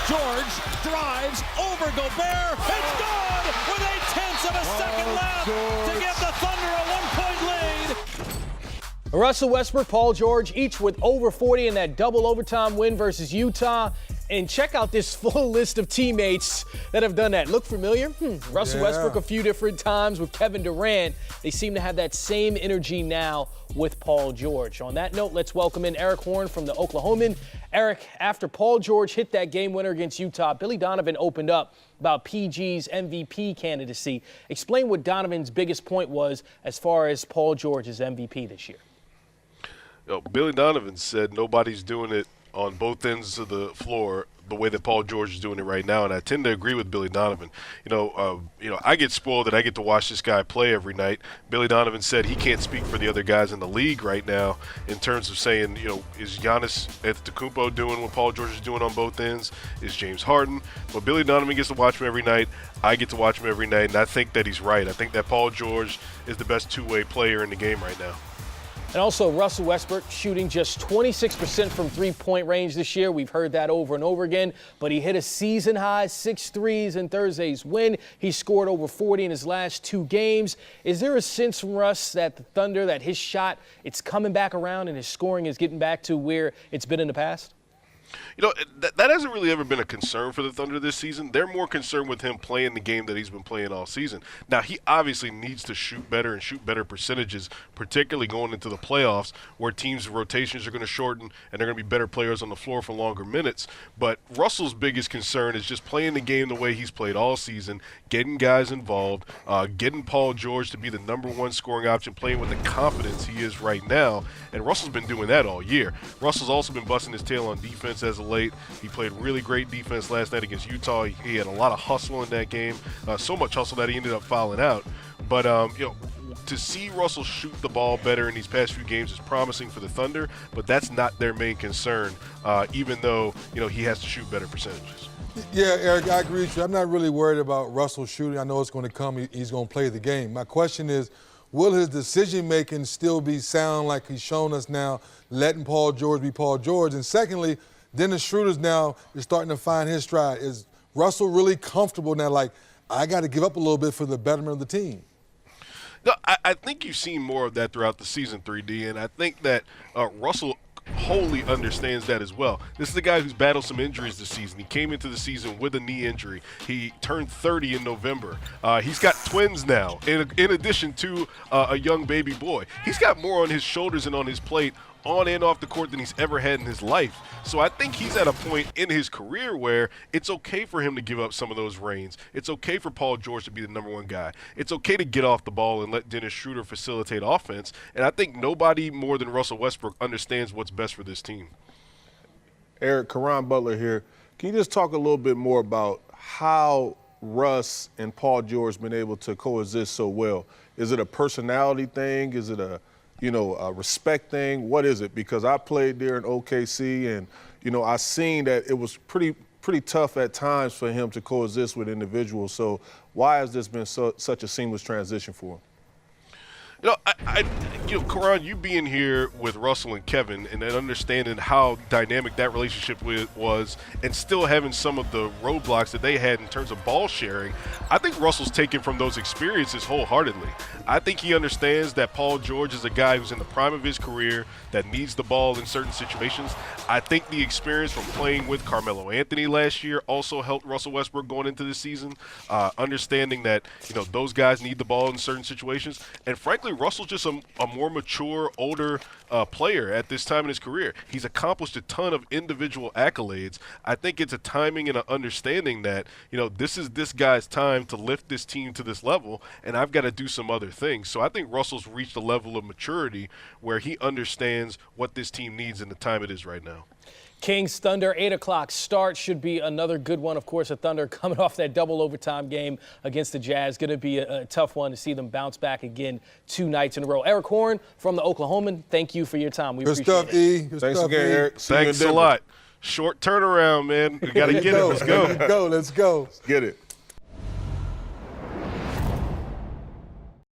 George drives over Gobert. It's good with 0.8 of a second left to give the Thunder a 1-point lead. Russell Westbrook, Paul George, each with over 40 in that double overtime win versus Utah. And check out this full list of teammates that have done that. Look familiar? Russell Westbrook a few different times with Kevin Durant. They seem to have that same energy now with Paul George. On that note, let's welcome in Erik Horne from the Oklahoman. Erik, after Paul George hit that game winner against Utah, Billy Donovan opened up about PG's MVP candidacy. Explain what Donovan's biggest point was as far as Paul George's MVP this year. Billy Donovan said nobody's doing it on both ends of the floor the way that Paul George is doing it right now, and I tend to agree with Billy Donovan. I get spoiled that I get to watch this guy play every night. Billy Donovan said he can't speak for the other guys in the league right now in terms of saying, is Giannis Antetokounmpo doing what Paul George is doing on both ends? Is James Harden? But Billy Donovan gets to watch him every night. I get to watch him every night, and I think that he's right. I think that Paul George is the best two-way player in the game right now. And also Russell Westbrook shooting just 26% from three-point range this year. We've heard that over and over again, but he hit a season-high 6 threes in Thursday's win. He scored over 40 in his last 2 games. Is there a sense from Russ that the Thunder, that his shot, it's coming back around and his scoring is getting back to where it's been in the past? That hasn't really ever been a concern for the Thunder this season. They're more concerned with him playing the game that he's been playing all season. Now, he obviously needs to shoot better and shoot better percentages, particularly going into the playoffs where teams' rotations are going to shorten and they're going to be better players on the floor for longer minutes. But Russell's biggest concern is just playing the game the way he's played all season, getting guys involved, getting Paul George to be the #1 scoring option, playing with the confidence he is right now. And Russell's been doing that all year. Russell's also been busting his tail on defense as of late. He played really great defense last night against Utah. He had a lot of hustle in that game, so much hustle that he ended up fouling out. But, to see Russell shoot the ball better in these past few games is promising for the Thunder, but that's not their main concern, even though, he has to shoot better percentages. Yeah, Erik, I agree with you. I'm not really worried about Russell shooting. I know it's going to come. He's going to play the game. My question is, will his decision-making still be sound like he's shown us now, letting Paul George be Paul George? And secondly, Dennis Schroeder's now is starting to find his stride. Is Russell really comfortable now, like, I got to give up a little bit for the betterment of the team? No, I think you've seen more of that throughout the season, 3D, and I think that Russell wholly understands that as well. This is a guy who's battled some injuries this season. He came into the season with a knee injury. He turned 30 in November. He's got twins now, in addition to a young baby boy. He's got more on his shoulders and on his plate on and off the court than he's ever had in his life. So I think he's at a point in his career where it's okay for him to give up some of those reins. It's okay for Paul George to be the #1 guy. It's okay to get off the ball and let Dennis Schroeder facilitate offense. And I think nobody more than Russell Westbrook understands what's best for this team. Erik, Caron Butler here. Can you just talk a little bit more about how Russ and Paul George been able to coexist so well? Is it a personality thing? Is it a respect thing? What is it? Because I played there in OKC, and I seen that it was pretty tough at times for him to coexist with individuals. So why has this been such a seamless transition for him? Caron, you being here with Russell and Kevin and then understanding how dynamic that relationship was and still having some of the roadblocks that they had in terms of ball sharing, I think Russell's taken from those experiences wholeheartedly. I think he understands that Paul George is a guy who's in the prime of his career that needs the ball in certain situations. I think the experience from playing with Carmelo Anthony last year also helped Russell Westbrook going into this season, understanding that, those guys need the ball in certain situations. And frankly, Russell's just a more mature, older player at this time in his career. He's accomplished a ton of individual accolades. I think it's a timing and an understanding that, this is this guy's time to lift this team to this level, and I've got to do some other things. So I think Russell's reached a level of maturity where he understands what this team needs in the time it is right now. Kings Thunder, 8 o'clock start. Should be another good one. Of course, the Thunder coming off that double overtime game against the Jazz. Going to be a tough one to see them bounce back again 2 nights in a row. Erik Horne from the Oklahoman, thank you for your time. We appreciate it. Good stuff, E. Good Thanks stuff, again, E. Erik. Thanks a lot. Short turnaround, man. We got to get it. Let's go. Let's go. Get it.